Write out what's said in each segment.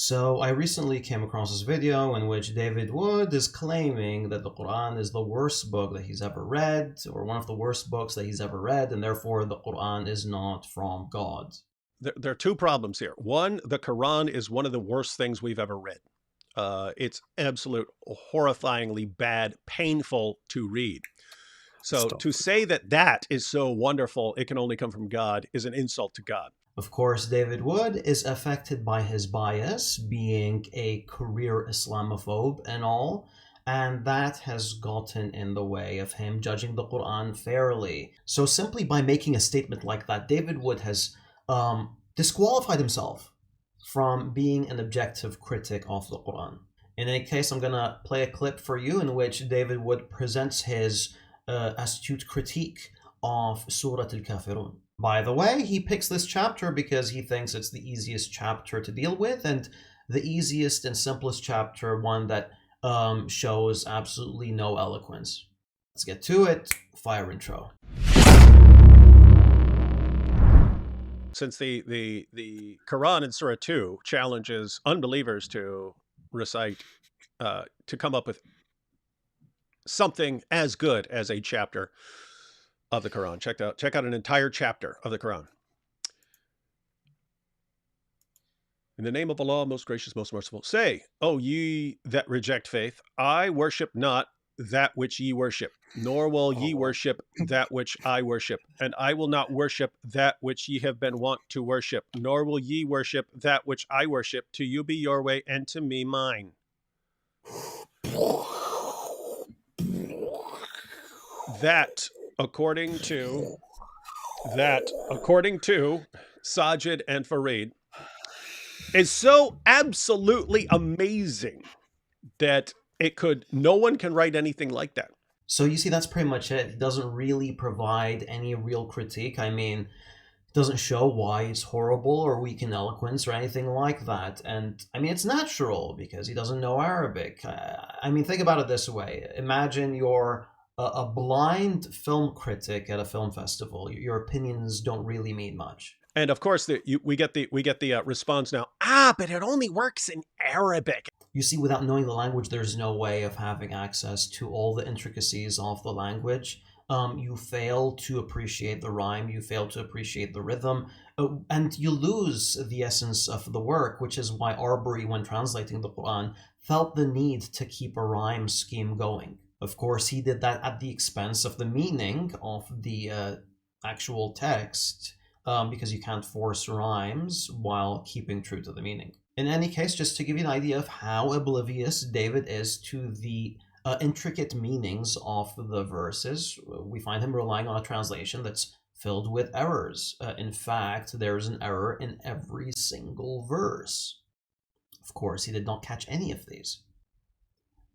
So I recently came across this video in which David Wood is claiming that the Quran is the worst book that he's ever read, or one of the worst books that he's ever read, and therefore the Quran is not from God. There are two problems here. One, the Quran is one of the worst things we've ever read. It's absolute horrifyingly bad, painful to read. So Stop. to say that that is so wonderful, it can only come from God, is an insult to God. Of course, David Wood is affected by his bias, being a career Islamophobe and all, and that has gotten in the way of him judging the Quran fairly. So simply by making a statement like that, David Wood has disqualified himself from being an objective critic of the Quran. In any case, I'm going to play a clip for you in which David Wood presents his astute critique of Surat al-Kafiroon. By the way, he picks this chapter because he thinks it's the easiest chapter to deal with, and the easiest and simplest chapter, one that shows absolutely no eloquence. Let's get to it. Fire intro. Since the Quran in Surah 2 challenges unbelievers to recite, to come up with something as good as a chapter of the Quran. Check out an entire chapter of the Quran. In the name of Allah, most gracious, most merciful, say, O ye that reject faith, I worship not that which ye worship, nor will ye worship that which I worship, and I will not worship that which ye have been wont to worship, nor will ye worship that which I worship. To you be your way, and to me mine. That, according to Sajid and Farid, is so absolutely amazing that no one can write anything like that. So you see, that's pretty much it. It doesn't really provide any real critique. I mean, it doesn't show why it's horrible or weak in eloquence or anything like that. And I mean, it's natural because he doesn't know Arabic. I mean, think about it this way. Imagine you're a blind film critic at a film festival. Your opinions don't really mean much. And of course, we get the response now. But it only works in Arabic. You see, without knowing the language, there's no way of having access to all the intricacies of the language. You fail to appreciate the rhyme, you fail to appreciate the rhythm, and you lose the essence of the work, which is why Arbery, when translating the Quran, felt the need to keep a rhyme scheme going. Of course, he did that at the expense of the meaning of the actual text, because you can't force rhymes while keeping true to the meaning. In any case, just to give you an idea of how oblivious David is to the intricate meanings of the verses, we find him relying on a translation that's filled with errors. In fact, there's an error in every single verse. Of course, he did not catch any of these.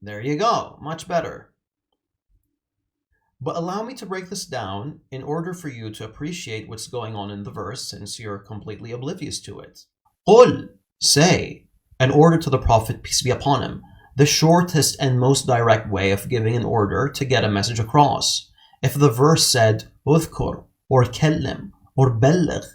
There you go, much better. But allow me to break this down in order for you to appreciate what's going on in the verse, since you're completely oblivious to it. Qul, say, an order to the Prophet, peace be upon him, the shortest and most direct way of giving an order to get a message across. If the verse said udhkur, or kellim, or balligh,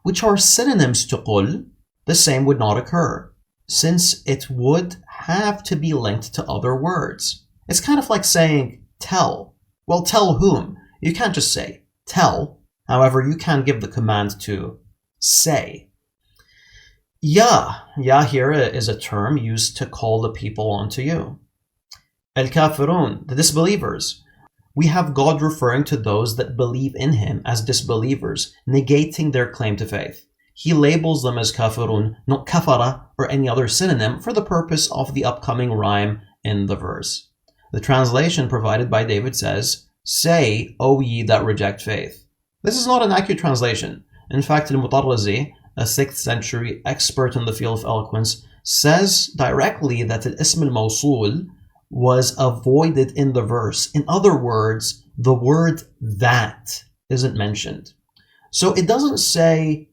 which are synonyms to qul, the same would not occur, since it would have to be linked to other words. It's kind of like saying tell. Well, tell whom? You can't just say tell. However, you can give the command to say. Ya here is a term used to call the people onto you. Al-Kafiroon, the disbelievers. We have God referring to those that believe in him as disbelievers, negating their claim to faith. He labels them as Kafiroon, not kafara or any other synonym, for the purpose of the upcoming rhyme in the verse. The translation provided by David says, say, O ye that reject faith. This is not an accurate translation. In fact, al-Mutarrazi, a 6th century expert in the field of eloquence, says directly that al-Ism al-Mawsul was avoided in the verse. In other words, the word that isn't mentioned. So it doesn't say,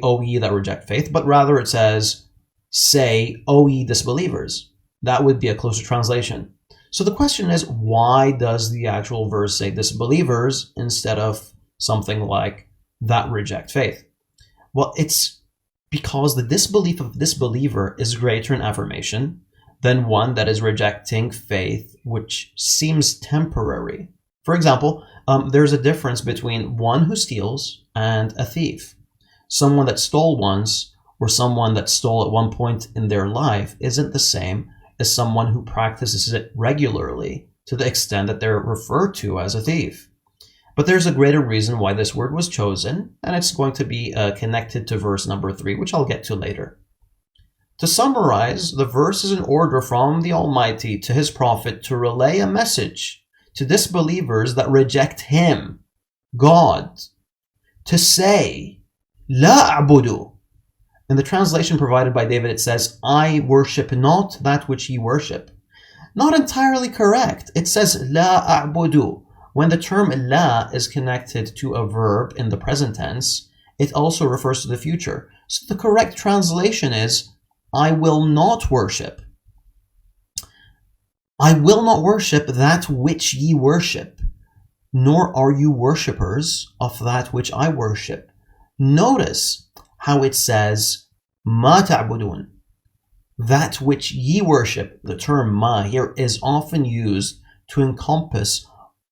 O ye that reject faith, but rather it says, say, O ye disbelievers. That would be a closer translation. So the question is, why does the actual verse say disbelievers instead of something like that reject faith? Well, it's because the disbelief of this believer is greater in affirmation than one that is rejecting faith, which seems temporary. For example, there's a difference between one who steals and a thief. Someone that stole once or someone that stole at one point in their life isn't the same as someone who practices it regularly to the extent that they're referred to as a thief. But there's a greater reason why this word was chosen, and it's going to be connected to verse number 3, which I'll get to later. To summarize, the verse is an order from the Almighty to His Prophet to relay a message to disbelievers that reject Him, God, to say, La a'budu. In the translation provided by David, it says, I worship not that which ye worship. Not entirely correct. It says, La a'budu. When the term la is connected to a verb in the present tense, it also refers to the future. So the correct translation is, I will not worship. I will not worship that which ye worship, nor are you worshippers of that which I worship. Notice how it says, ma ta'budun. That which ye worship, the term ma here is often used to encompass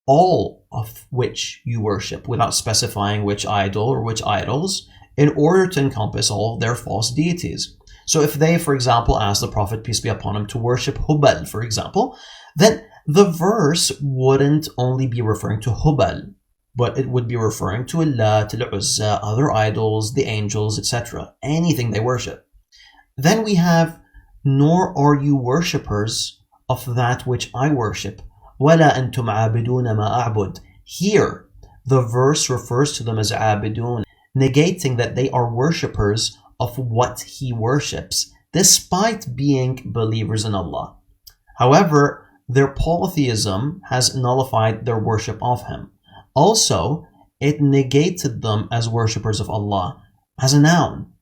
all of which you worship without specifying which idol or which idols in order to encompass all of their false deities. So if they, for example, ask the Prophet, peace be upon him, to worship Hubal, for example, then the verse wouldn't only be referring to Hubal, but it would be referring to Allah, to Al-Uzza, other idols, the angels, etc., anything they worship. Then we have, nor are you worshippers of that which I worship. وَلَا أَنْتُمْ عَابِدُونَ مَا أَعْبُدُ. Here, the verse refers to them as abidun, negating that they are worshippers of what He worships, despite being believers in Allah. However, their polytheism has nullified their worship of Him. Also, it negated them as worshippers of Allah as a noun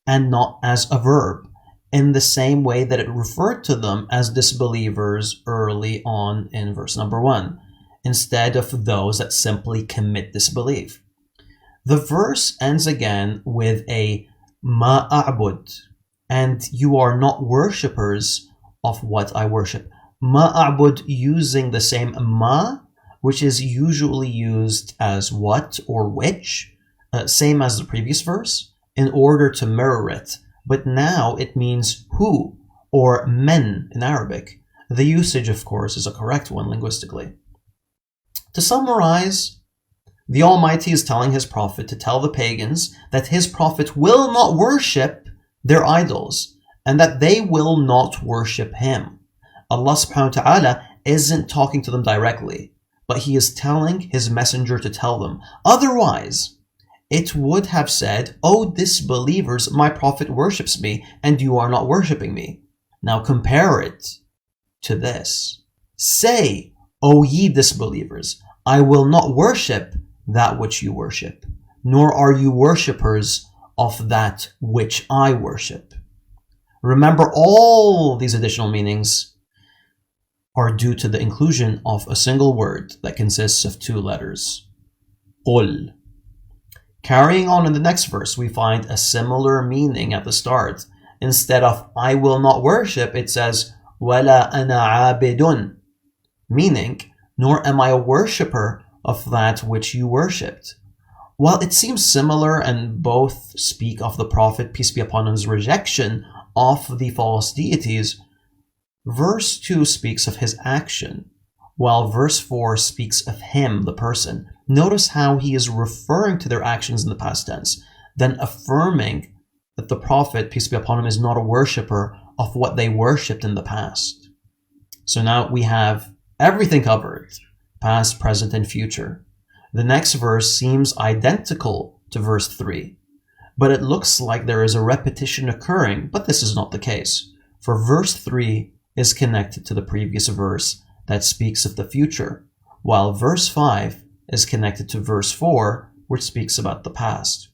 and not as a verb, in the same way that it referred to them as disbelievers early on in verse number 1, instead of those that simply commit disbelief. The verse ends again with a ma a'bud, and you are not worshippers of what I worship. Ma a'bud using the same ma, which is usually used as what or which, same as the previous verse, in order to mirror it. But now it means who or men in Arabic. The usage, of course, is a correct one linguistically. To summarize, the Almighty is telling His Prophet to tell the pagans that His Prophet will not worship their idols and that they will not worship Him. Allah subhanahu wa ta'ala isn't talking to them directly, but He is telling His messenger to tell them. Otherwise, it would have said, O disbelievers, my Prophet worships me, and you are not worshipping me. Now compare it to this. Say, O ye disbelievers, I will not worship that which you worship, nor are you worshippers of that which I worship. Remember, all these additional meanings are due to the inclusion of a single word that consists of 2 letters. Qul. Carrying on in the next verse, we find a similar meaning at the start. Instead of I will not worship, it says وَلَا أَنَا عَابِدٌ, meaning, nor am I a worshipper of that which you worshipped. While it seems similar and both speak of the Prophet, peace be upon him's rejection of the false deities, verse 2 speaks of his action, while verse 4 speaks of him, the person. Notice how he is referring to their actions in the past tense, then affirming that the Prophet, peace be upon him, is not a worshipper of what they worshipped in the past. So now we have everything covered, past, present, and future. The next verse seems identical to verse 3, but it looks like there is a repetition occurring, but this is not the case, for verse 3 is connected to the previous verse that speaks of the future, while verse 5 is connected to verse 4, which speaks about the past.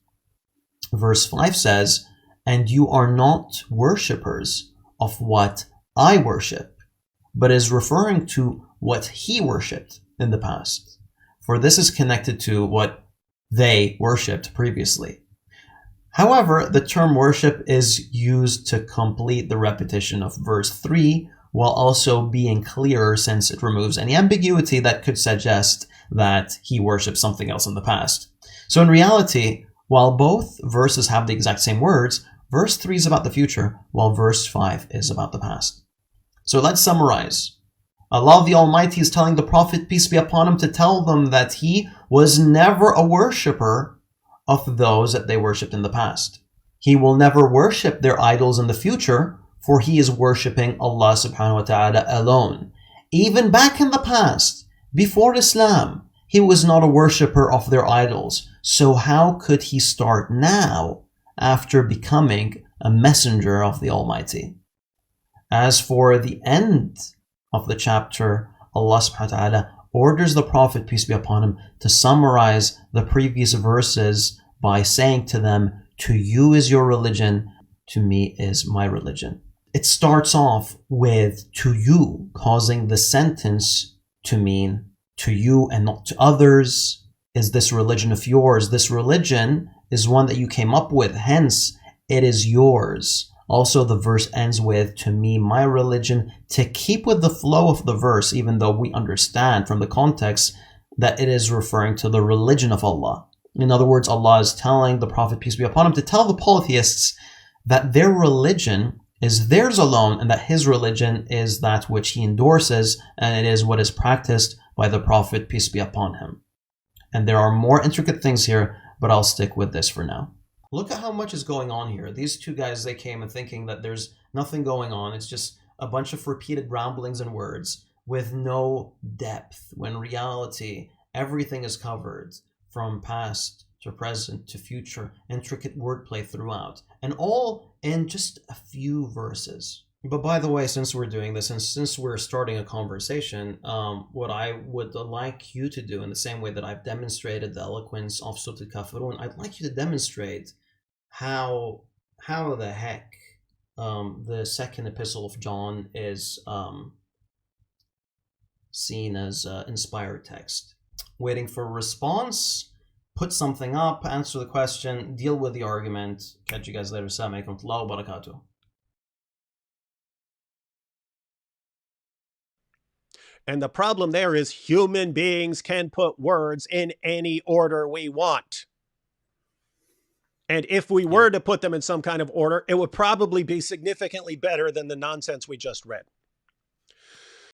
Verse 5 says, and you are not worshippers of what I worship, but is referring to what he worshipped in the past, for this is connected to what they worshipped previously. However, the term worship is used to complete the repetition of verse 3 while also being clearer since it removes any ambiguity that could suggest that he worshipped something else in the past. So in reality, while both verses have the exact same words, verse 3 is about the future, while verse 5 is about the past. So let's summarize. Allah the Almighty is telling the Prophet, peace be upon him, to tell them that he was never a worshipper of those that they worshipped in the past. He will never worship their idols in the future, for he is worshipping Allah subhanahu wa ta'ala alone. Even back in the past, before Islam, he was not a worshipper of their idols. So how could he start now after becoming a messenger of the Almighty? As for the end of the chapter, Allah subhanahu wa ta'ala orders the Prophet, peace be upon him, to summarize the previous verses by saying to them, to you is your religion, to me is my religion. It starts off with to you, causing the sentence to mean to you and not to others. Is this religion of yours? This religion is one that you came up with, hence it is yours. Also, the verse ends with, to me, my religion, to keep with the flow of the verse, even though we understand from the context that it is referring to the religion of Allah. In other words, Allah is telling the Prophet, peace be upon him, to tell the polytheists that their religion is theirs alone and that his religion is that which he endorses, and it is what is practiced by the Prophet, peace be upon him. And there are more intricate things here, but I'll stick with this for now. Look at how much is going on here. These two guys, they came and thinking that there's nothing going on. It's just a bunch of repeated ramblings and words with no depth, when in reality, everything is covered from past to present to future, intricate wordplay throughout, and all in just a few verses. But by the way, since we're doing this and since we're starting a conversation, what I would like you to do, in the same way that I've demonstrated the eloquence of Surat al-Kafiroon, I'd like you to demonstrate how the heck the second epistle of John is seen as inspired text. Waiting for a response, put something up, answer the question, deal with the argument. Catch you guys later. Assalamu alaikum wa rahmatullahi wa barakatuh. And the problem there is human beings can put words in any order we want. And if we were to put them in some kind of order, it would probably be significantly better than the nonsense we just read.